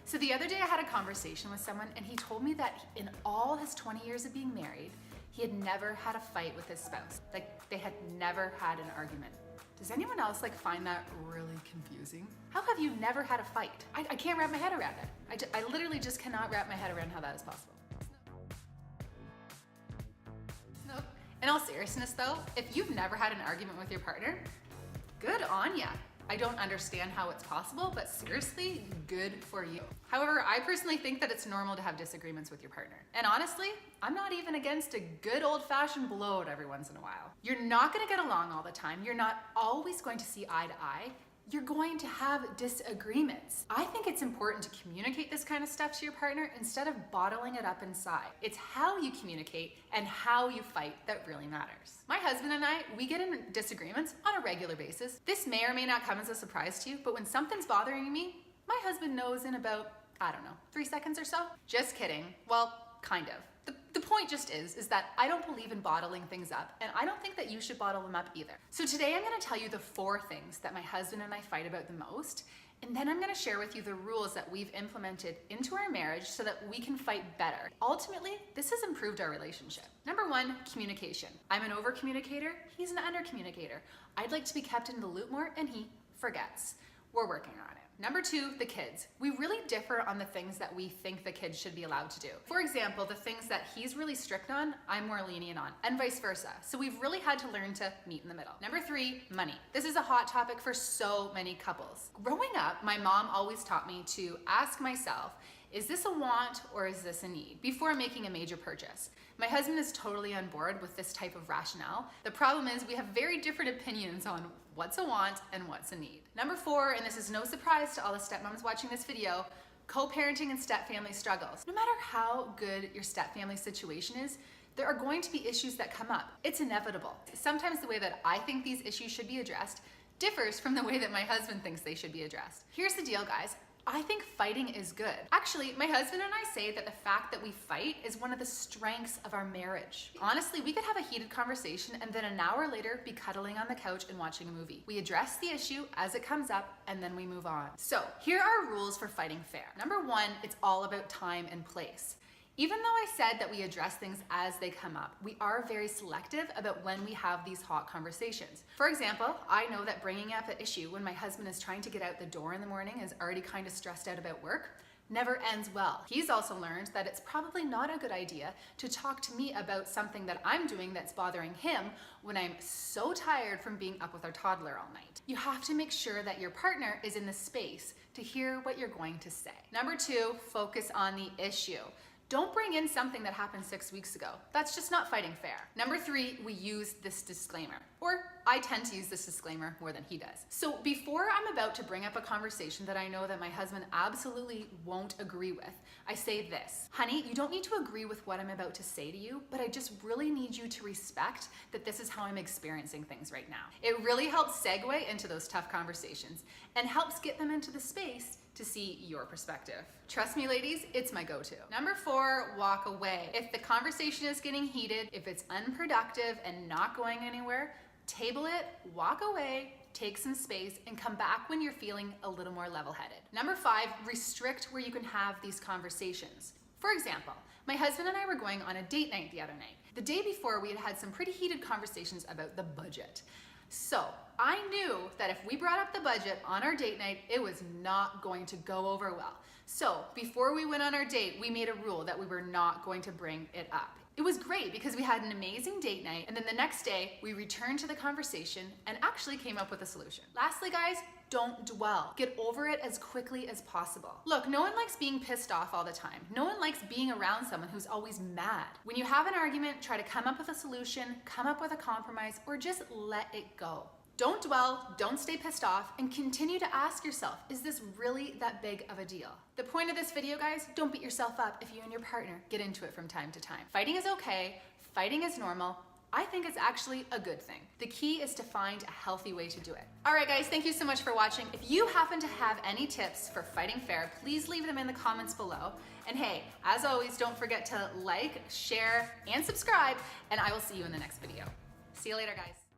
So the other day I had a conversation with someone and he told me that in all his 20 years of being married, he had never had a fight with his spouse. Like, they had never had an argument. Does anyone else find that really confusing? How have you never had a fight? I can't wrap my head around it. I literally just cannot wrap my head around how that is possible. No. In all seriousness though, if you've never had an argument with your partner, good on ya. I don't understand how it's possible, but seriously, good for you. However, I personally think that it's normal to have disagreements with your partner. And honestly, I'm not even against a good old-fashioned blowout every once in a while. You're not gonna get along all the time. You're not always going to see eye to eye. You're going to have disagreements. I think it's important to communicate this kind of stuff to your partner instead of bottling it up inside. It's how you communicate and how you fight that really matters. My husband and I, we get in disagreements on a regular basis. This may or may not come as a surprise to you, but when something's bothering me, my husband knows in about, I don't know, 3 seconds or so. Just kidding. Well, kind of. The point just is that I don't believe in bottling things up, and I don't think that you should bottle them up either. So today I'm gonna tell you the 4 things that my husband and I fight about the most, and then I'm gonna share with you the rules that we've implemented into our marriage so that we can fight better. Ultimately, this has improved our relationship. Number 1, communication. I'm an over communicator, he's an under communicator. I'd like to be kept in the loop more, and he forgets. We're working on it. Number 2, the kids. We really differ on the things that we think the kids should be allowed to do. For example, the things that he's really strict on, I'm more lenient on, and vice versa. So we've really had to learn to meet in the middle. Number 3, money. This is a hot topic for so many couples. Growing up, my mom always taught me to ask myself, is this a want or is this a need? Before making a major purchase. My husband is totally on board with this type of rationale. The problem is we have very different opinions on what's a want and what's a need. Number 4, and this is no surprise to all the stepmoms watching this video, co-parenting and step-family struggles. No matter how good your step-family situation is, there are going to be issues that come up. It's inevitable. Sometimes the way that I think these issues should be addressed differs from the way that my husband thinks they should be addressed. Here's the deal, guys. I think fighting is good. Actually, my husband and I say that the fact that we fight is one of the strengths of our marriage. Honestly, we could have a heated conversation and then an hour later be cuddling on the couch and watching a movie. We address the issue as it comes up and then we move on. So here are rules for fighting fair. Number 1, it's all about time and place. Even though I said that we address things as they come up, we are very selective about when we have these hot conversations. For example, I know that bringing up an issue when my husband is trying to get out the door in the morning is already kind of stressed out about work never ends well. He's also learned that it's probably not a good idea to talk to me about something that I'm doing that's bothering him when I'm so tired from being up with our toddler all night. You have to make sure that your partner is in the space to hear what you're going to say. Number 2, focus on the issue. Don't bring in something that happened 6 weeks ago. That's just not fighting fair. Number 3, we use this disclaimer. Or I tend to use this disclaimer more than he does. So before I'm about to bring up a conversation that I know that my husband absolutely won't agree with, I say this: honey, you don't need to agree with what I'm about to say to you, but I just really need you to respect that this is how I'm experiencing things right now. It really helps segue into those tough conversations and helps get them into the space to see your perspective. Trust me, ladies, it's my go-to. Number 4, walk away. If the conversation is getting heated, if it's unproductive and not going anywhere, table it, walk away, take some space, and come back when you're feeling a little more level-headed. Number 5, restrict where you can have these conversations. For example, my husband and I were going on a date night the other night. The day before, we had had some pretty heated conversations about the budget. So I knew that if we brought up the budget on our date night, it was not going to go over well. So before we went on our date, we made a rule that we were not going to bring it up. It was great because we had an amazing date night, and then the next day we returned to the conversation and actually came up with a solution. Lastly, guys, don't dwell. Get over it as quickly as possible. Look, no one likes being pissed off all the time. No one likes being around someone who's always mad. When you have an argument, try to come up with a solution, come up with a compromise, or just let it go. Don't dwell, don't stay pissed off, and continue to ask yourself, is this really that big of a deal? The point of this video, guys, don't beat yourself up if you and your partner get into it from time to time. Fighting is okay, fighting is normal. I think it's actually a good thing. The key is to find a healthy way to do it. All right, guys, thank you so much for watching. If you happen to have any tips for fighting fair, please leave them in the comments below. And hey, as always, don't forget to like, share, and subscribe, and I will see you in the next video. See you later, guys.